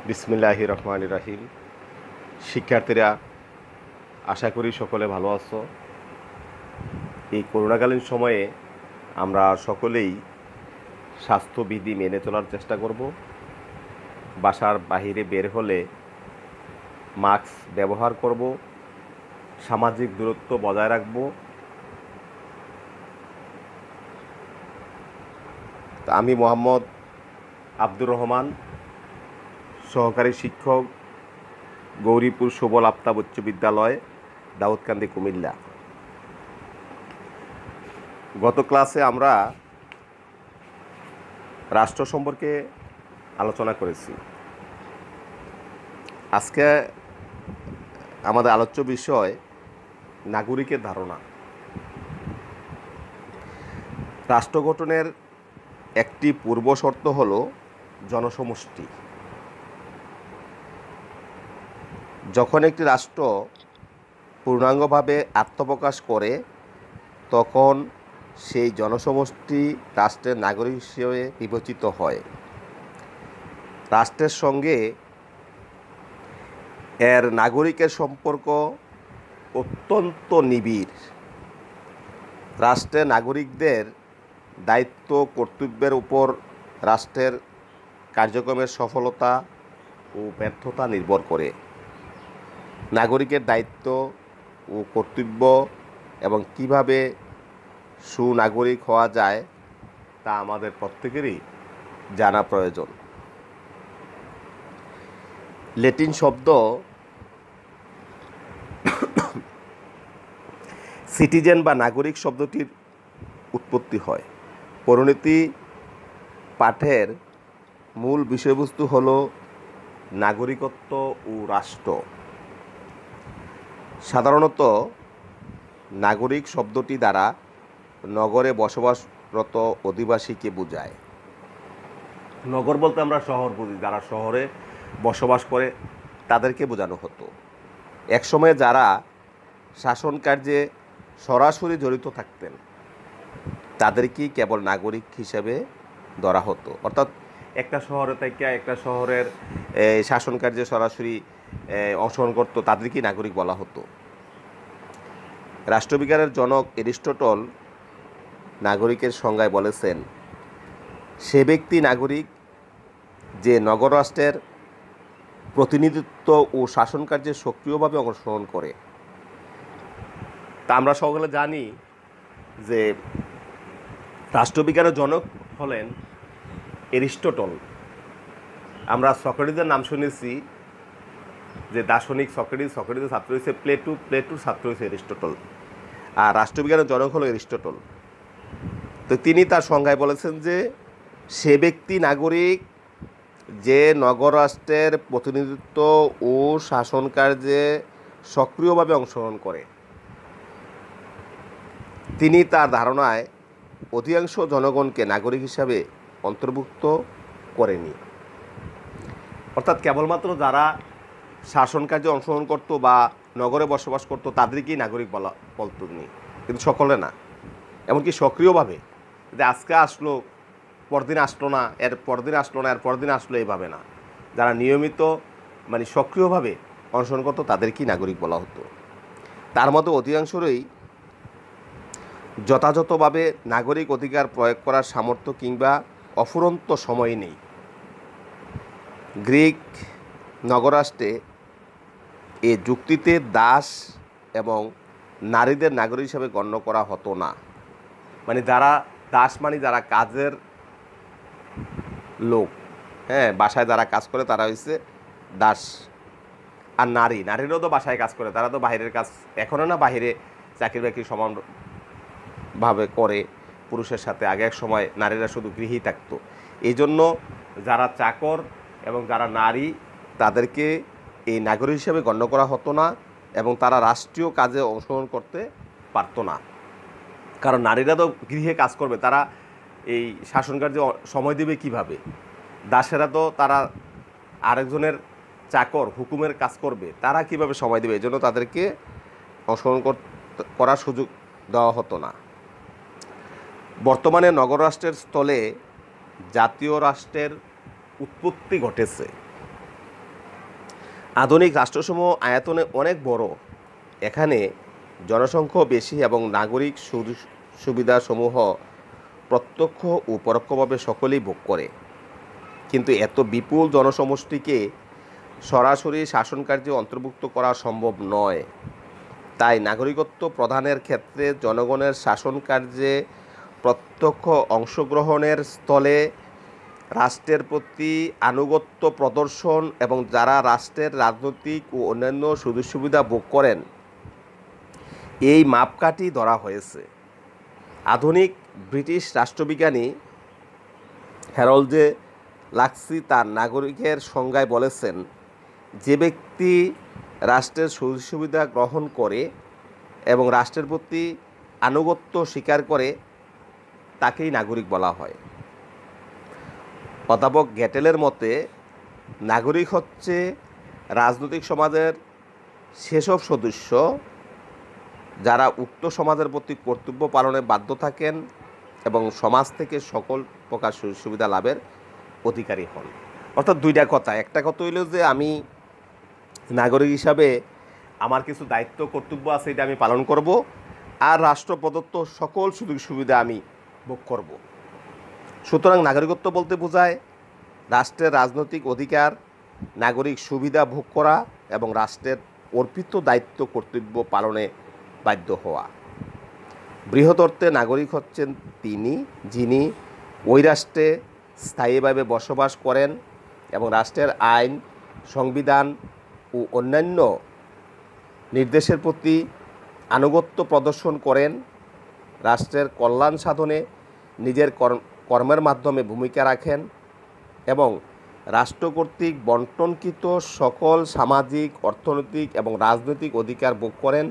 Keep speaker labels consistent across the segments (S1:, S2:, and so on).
S1: বিসমিল্লাহির রহমানির রহিম। শিক্ষার্থীরা, আশা করি সকলে ভালো আছো। এই করোনাকালীন সময়ে আমরা সকলেই স্বাস্থ্যবিধি মেনে চলার চেষ্টা করব। বাসার বাহিরে বের হলে মাস্ক ব্যবহার করব, সামাজিক দূরত্ব বজায় রাখব। আমি মোহাম্মদ আব্দুর রহমান, সহকারী শিক্ষক, গৌরীপুর সুবল আফতাব উচ্চ বিদ্যালয়, দাউদকান্দি, কুমিল্লা। গত ক্লাসে আমরা রাষ্ট্র সম্পর্কে আলোচনা করেছি। আজকে আমাদের আলোচ্য বিষয় নাগরিকের ধারণা। রাষ্ট্র গঠনের একটি পূর্ব শর্ত হল জনসমষ্টি। যখন একটি রাষ্ট্র পূর্ণাঙ্গভাবে আত্মপ্রকাশ করে তখন সেই জনসমষ্টি রাষ্ট্রের নাগরিক হিসেবে বিবেচিত হয়। রাষ্ট্রের সঙ্গে এর নাগরিকের সম্পর্ক অত্যন্ত নিবিড়। রাষ্ট্রের নাগরিকদের দায়িত্ব কর্তব্যের উপর রাষ্ট্রের কার্যক্রমের সফলতা ও ব্যর্থতা নির্ভর করে। নাগরিকের দায়িত্ব ও কর্তব্য এবং কিভাবে সুনাগরিক হওয়া যায় তা আমাদের প্রত্যেকেরই জানা প্রয়োজন। ল্যাটিন শব্দ সিটিজেন বা নাগরিক শব্দটির উৎপত্তি হয়। পরিণতি পাঠের মূল বিষয়বস্তু হল নাগরিকত্ব ও রাষ্ট্র। সাধারণত নাগরিক শব্দটি দ্বারা নগরে বসবাসরত অধিবাসীকে বোঝায়। নগর বলতে আমরা শহর বুঝি, যারা শহরে বসবাস করে তাদেরকে বোঝানো হতো। একসময়ে যারা শাসন কার্যে সরাসরি জড়িত থাকতেন তাদেরকেই কেবল নাগরিক হিসেবে ধরা হতো। অর্থাৎ একটা শহরে থেকে একটা শহরের শাসন কার্যে সরাসরি অংশগ্রহণ করতো তাদেরকেই নাগরিক বলা হতো। রাষ্ট্রবিজ্ঞানের জনক এরিস্টটল নাগরিকের সংজ্ঞায় বলেছেন, সে ব্যক্তি নাগরিক যে নগর রাষ্ট্রের প্রতিনিধিত্ব ও শাসন কার্যে সক্রিয়ভাবে অংশগ্রহণ করে। তা আমরা সকলে জানি যে রাষ্ট্রবিজ্ঞানের জনক হলেন এরিস্টটল। আমরা সক্রেটিসের নাম শুনেছি, যে দার্শনিক সক্রেটিসের ছাত্র হয়েছে প্লেটোর ছাত্র হয়েছে এরিস্টটল, আর রাষ্ট্রবিজ্ঞানের জনক হলো এরিস্টটল। তো তিনি তার সংজ্ঞায় বলেছেন যে সে ব্যক্তি নাগরিক যে নগর রাষ্ট্রের প্রতিনিধিত্ব ও শাসন কার্যে সক্রিয়ভাবে অংশগ্রহণ করে। তিনি তার ধারণায় অধিকাংশ জনগণকে নাগরিক হিসাবে অন্তর্ভুক্ত করেনি। অর্থাৎ কেবলমাত্র যারা শাসন কার্যে অংশগ্রহণ করত বা নগরে বসবাস করত তাদেরকেই নাগরিক বলতো নি, কিন্তু সকলে না। এমনকি সক্রিয়ভাবে যে আজকে আসলো পরদিন আসলো না, এর পরদিন আসলো না, এর পরদিন আসলো, এইভাবে না। যারা নিয়মিত সক্রিয়ভাবে অংশগ্রহণ করতো তাদেরকেই নাগরিক বলা হতো। তার মতো অধিকাংশরই যথাযথভাবে নাগরিক অধিকার প্রয়োগ করার সামর্থ্য কিংবা অফুরন্ত সময় নেই। গ্রিক নগররাষ্ট্রে এ যুক্তিতে দাস এবং নারীদের নাগরিক হিসাবে গণ্য করা হতো না। মানে যারা দাস মানে যারা কাজের লোক, বাসায় যারা কাজ করে তারা হচ্ছে দাস। আর নারীরাও তো বাসায় কাজ করে, তারা তো বাইরের কাজ এখনও না বাইরে চাকরি বাকরি সমানভাবে করে পুরুষের সাথে। আগে এক সময় নারীরা শুধু গৃহেই থাকতো। এই জন্য যারা চাকর এবং যারা নারী তাদেরকে এই নাগরিক হিসেবে গণ্য করা হতো না এবং তারা রাষ্ট্রীয় কাজে অংশগ্রহণ করতে পারতো না। কারণ নারীরা তো গৃহে কাজ করবে, তারা এই শাসন কার্যে সময় দেবে কিভাবে? দাসেরা তো তারা আরেকজনের চাকর, হুকুমের কাজ করবে, তারা কিভাবে সময় দেবে? এই জন্য তাদেরকে অংশগ্রহণ করার সুযোগ দেওয়া হতো না। বর্তমানে নগর রাষ্ট্রের স্থলে জাতীয় রাষ্ট্রের উৎপত্তি ঘটেছে। আধুনিক রাষ্ট্রসমূহ আয়তনে অনেক বড়, এখানে জনসংখ্যা বেশি এবং নাগরিক সুবিধাসমূহ প্রত্যক্ষ ও পরোক্ষভাবে সকলেই ভোগ করে। কিন্তু এত বিপুল জনসমষ্টিকে সরাসরি শাসনকার্যে অন্তর্ভুক্ত করা সম্ভব নয়। তাই নাগরিকত্ব প্রদানের ক্ষেত্রে জনগণের শাসনকার্যে প্রত্যক্ষ অংশগ্রহণের স্থলে রাষ্ট্রের প্রতি আনুগত্য প্রদর্শন এবং যারা রাষ্ট্রের রাজনৈতিক ও অন্যান্য সুযোগ সুবিধা ভোগ করেন, এই মাপকাঠি ধরা হয়েছে। আধুনিক ব্রিটিশ রাষ্ট্রবিজ্ঞানী হ্যারল্ড জে লাক্সি তার নাগরিকের সংজ্ঞায় বলেছেন, যে ব্যক্তি রাষ্ট্রের সুযোগ সুবিধা গ্রহণ করে এবং রাষ্ট্রের প্রতি আনুগত্য স্বীকার করে তাকেই নাগরিক বলা হয়। অধ্যাপক গ্যাটেলের মতে নাগরিক হচ্ছে রাজনৈতিক সমাজের সেসব সদস্য যারা উক্ত সমাজের প্রতি কর্তব্য পালনে বাধ্য থাকেন এবং সমাজ থেকে সকল প্রকার সুযোগ সুবিধা লাভের অধিকারী হন। অর্থাৎ দুইটা কথা, একটা কথা হইল যে আমি নাগরিক হিসাবে আমার কিছু দায়িত্ব কর্তব্য আছে, এটা আমি পালন করব, আর রাষ্ট্র প্রদত্ত সকল সুযোগ সুবিধা আমি ভোগ করব। সুতরাং নাগরিকত্ব বলতে বোঝায় রাষ্ট্রের রাজনৈতিক অধিকার, নাগরিক সুবিধা ভোগ করা এবং রাষ্ট্রের অর্পিত দায়িত্ব কর্তব্য পালনে বাধ্য হওয়া। বৃহৎ অর্থে নাগরিক হচ্ছেন তিনি যিনি ওই রাষ্ট্রে স্থায়ীভাবে বসবাস করেন এবং রাষ্ট্রের আইন, সংবিধান ও অন্যান্য নির্দেশের প্রতি আনুগত্য প্রদর্শন করেন, রাষ্ট্রের কল্যাণ সাধনে নিজের কর্মের মাধ্যমে ভূমিকা রাখেন এবং রাষ্ট্র কর্তৃক বণ্টনকৃত সকল সামাজিক, অর্থনৈতিক এবং রাজনৈতিক অধিকার ভোগ করেন।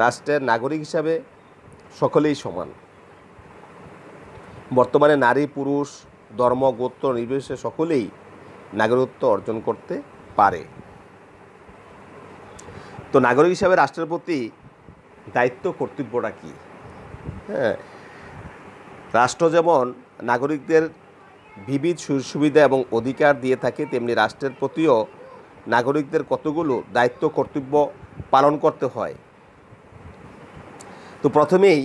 S1: রাষ্ট্রের নাগরিক হিসাবে সকলেই সমান। বর্তমানে নারী, পুরুষ, ধর্ম, গোত্র নির্বিশেষে সকলেই নাগরিকত্ব অর্জন করতে পারে। তো নাগরিক হিসাবে রাষ্ট্রের প্রতি দায়িত্ব কর্তব্যটা কী? হ্যাঁ, রাষ্ট্র যেমন নাগরিকদের বিবিধ সুযোগ সুবিধা এবং অধিকার দিয়ে থাকে, তেমনি রাষ্ট্রের প্রতিও নাগরিকদের কতগুলো দায়িত্ব কর্তব্য পালন করতে হয়। তো প্রথমেই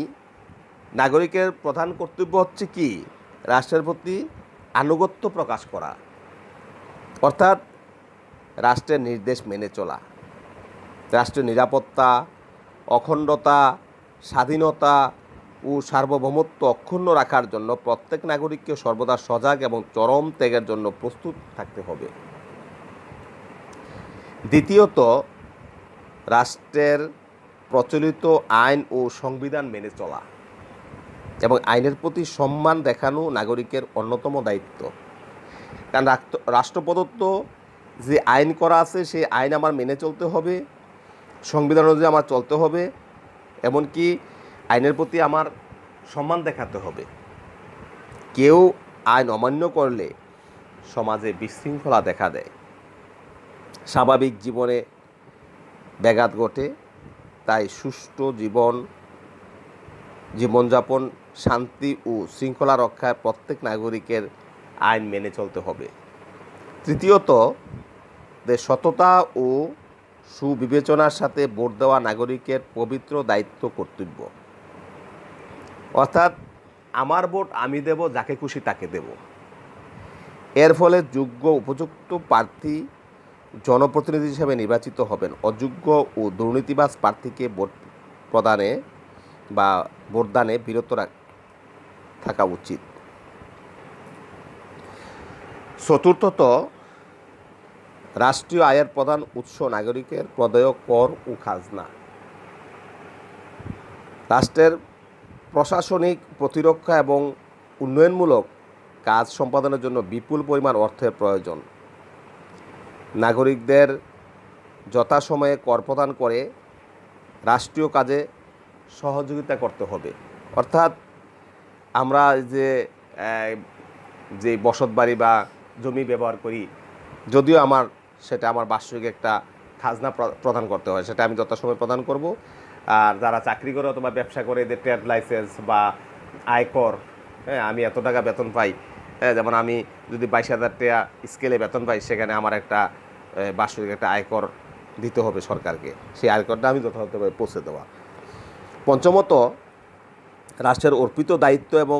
S1: নাগরিকের প্রধান কর্তব্য হচ্ছে কি? রাষ্ট্রের প্রতি আনুগত্য প্রকাশ করা, অর্থাৎ রাষ্ট্রের নির্দেশ মেনে চলা। রাষ্ট্রের নিরাপত্তা, অখণ্ডতা, স্বাধীনতা ও সার্বভৌমত্ব অক্ষুণ্ণ রাখার জন্য প্রত্যেক নাগরিককে সর্বদা সজাগ এবং চরম ত্যাগের জন্য প্রস্তুত থাকতে হবে। দ্বিতীয়ত, রাষ্ট্রের প্রচলিত আইন ও সংবিধান মেনে চলা এবং আইনের প্রতি সম্মান দেখানো নাগরিকের অন্যতম দায়িত্ব। কারণ রাষ্ট্র প্রদত্ত যে আইন করা আছে সেই আইন আমার মেনে চলতে হবে, সংবিধান অনুযায়ী আমার চলতে হবে, এমনকি আইনের প্রতি আমার সম্মান দেখাতে হবে। কেউ আইন অমান্য করলে সমাজে বিশৃঙ্খলা দেখা দেয়, স্বাভাবিক জীবনে ব্যাঘাত ঘটে। তাই সুষ্ঠু জীবনযাপন, শান্তি ও শৃঙ্খলা রক্ষায় প্রত্যেক নাগরিকের আইন মেনে চলতে হবে। তৃতীয়ত, সততা ও সুবিবেচনার সাথে ভোট দেওয়া নাগরিকের পবিত্র দায়িত্ব কর্তব্য। অর্থাৎ আমার ভোট আমি দেব, যাকে খুশি তাকে দেব। এর ফলে যোগ্য উপযুক্ত প্রার্থী জনপ্রতিনিধি হিসেবে নির্বাচিত হবেন। অযোগ্য ও দুর্নীতিবাজ প্রার্থীকে ভোটদানে বিরত থাকা উচিত। চতুর্থত, রাষ্ট্রীয় আয়ের প্রধান উৎস নাগরিকের প্রদেয় কর ও খাজনা। রাষ্ট্রের প্রশাসনিক, প্রতিরক্ষা এবং উন্নয়নমূলক কাজ সম্পাদনের জন্য বিপুল পরিমাণ অর্থের প্রয়োজন। নাগরিকদের যথাসময়ে কর প্রদান করে রাষ্ট্রীয় কাজে সহযোগিতা করতে হবে। অর্থাৎ আমরা যে বসতবাড়ি বা জমি ব্যবহার করি, যদিও সেটা আমার বার্ষিক একটা খাজনা প্রদান করতে হয়, সেটা আমি যথাসময়ে প্রদান করব। আর যারা চাকরি করে অথবা ব্যবসা করে, এদের ট্রেড লাইসেন্স বা আয়কর, আমি এত টাকা বেতন পাই, যেমন আমি যদি 22,000 টাকা স্কেলে বেতন পাই, সেখানে আমার একটা বার্ষিক একটা আয়কর দিতে হবে সরকারকে, সেই আয়করটা আমি যথাযথভাবে পৌঁছে দেওয়া। পঞ্চমত, রাষ্ট্রের অর্পিত দায়িত্ব এবং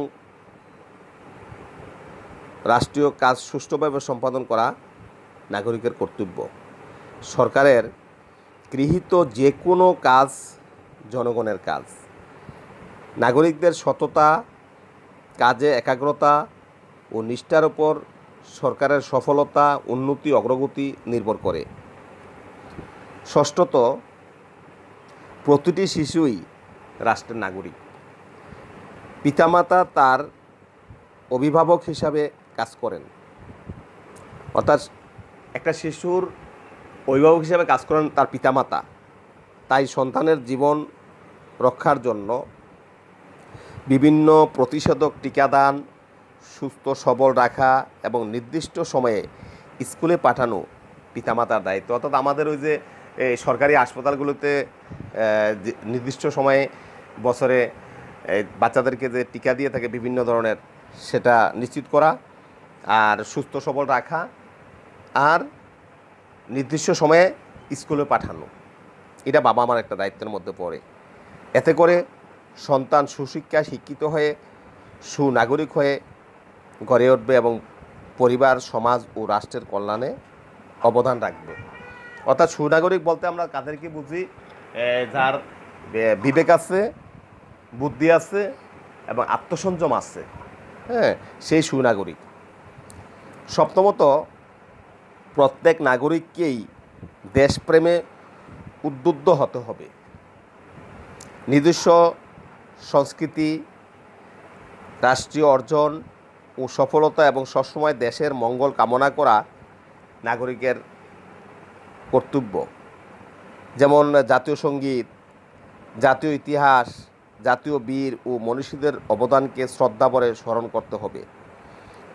S1: রাষ্ট্রীয় কাজ সুষ্ঠুভাবে সম্পাদন করা নাগরিকের কর্তব্য। সরকারের গৃহীত যে কোনো কাজ জনগণের কাজ। নাগরিকদের সততা, কাজে একাগ্রতা ও নিষ্ঠার উপর সরকারের সফলতা, উন্নতি, অগ্রগতি নির্ভর করে। ষষ্ঠত, প্রতিটি শিশুই রাষ্ট্রের নাগরিক। পিতামাতা তার অভিভাবক হিসাবে কাজ করেন, অর্থাৎ একটা শিশুর অভিভাবক হিসাবে কাজ করেন তার পিতামাতা। তাই সন্তানের জীবন রক্ষার জন্য বিভিন্ন প্রতিষেধক টিকাদান, সুস্থ সবল রাখা এবং নির্দিষ্ট সময়ে স্কুলে পাঠানো পিতামাতার দায়িত্ব। অর্থাৎ আমাদের ওই যে সরকারি হাসপাতালগুলোতে নির্দিষ্ট সময়ে বছরে বাচ্চাদেরকে যে টিকা দিয়ে থাকে বিভিন্ন ধরনের, সেটা নিশ্চিত করা, আর সুস্থ সবল রাখা, আর নির্দিষ্ট সময়ে স্কুলে পাঠানো, এটা বাবা মার একটা দায়িত্বের মধ্যে পড়ে। এতে করে সন্তান সুশিক্ষায় শিক্ষিত হয়ে সুনাগরিক হয়ে গড়ে উঠবে এবং পরিবার, সমাজ ও রাষ্ট্রের কল্যাণে অবদান রাখবে। অর্থাৎ সুনাগরিক বলতে আমরা কাদেরকে বুঝি? যার বিবেক আছে, বুদ্ধি আছে এবং আত্মসংযম আছে, হ্যাঁ, সেই সুনাগরিক। সপ্তমত, প্রত্যেক নাগরিককেই দেশপ্রেমে উদ্বুদ্ধ হতে হবে। নিজস্ব সংস্কৃতি, রাষ্ট্রীয় অর্জন ও সফলতা এবং সবসময় দেশের মঙ্গল কামনা করা নাগরিকের কর্তব্য। যেমন জাতীয় সঙ্গীত, জাতীয় ইতিহাস, জাতীয় বীর ও মনীষীদের অবদানকে শ্রদ্ধাভরে স্মরণ করতে হবে।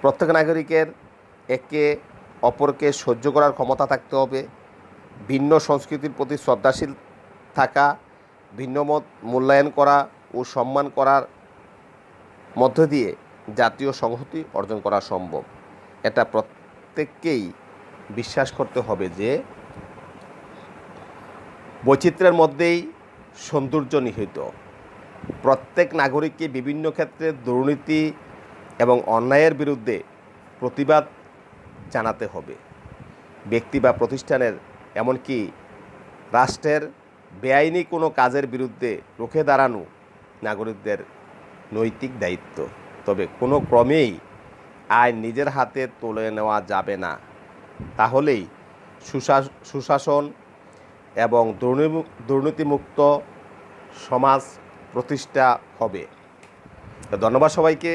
S1: প্রত্যেক নাগরিকের একে অপরকে সহ্য করার ক্ষমতা থাকতে হবে। ভিন্ন সংস্কৃতির প্রতি শ্রদ্ধাশীল থাকা, ভিন্নমত মূল্যায়ন করা ও সম্মান করার মধ্য দিয়ে জাতীয় সংহতি অর্জন করা সম্ভব। এটা প্রত্যেককেই বিশ্বাস করতে হবে যে বৈচিত্র্যের মধ্যেই সৌন্দর্য নিহিত। প্রত্যেক নাগরিককে বিভিন্ন ক্ষেত্রে দুর্নীতি এবং অন্যায়ের বিরুদ্ধে প্রতিবাদ জানাতে হবে। ব্যক্তি বা প্রতিষ্ঠানের, এমনকি রাষ্ট্রের বেআইনি কোনো কাজের বিরুদ্ধে রুখে দাঁড়ানো নাগরিকদের নৈতিক দায়িত্ব। তবে কোনো ক্রমেই আইন নিজের হাতে তুলে নেওয়া যাবে না, তাহলেই সুশাসন এবং দুর্নীতিমুক্ত সমাজ প্রতিষ্ঠা হবে। ধন্যবাদ সবাইকে।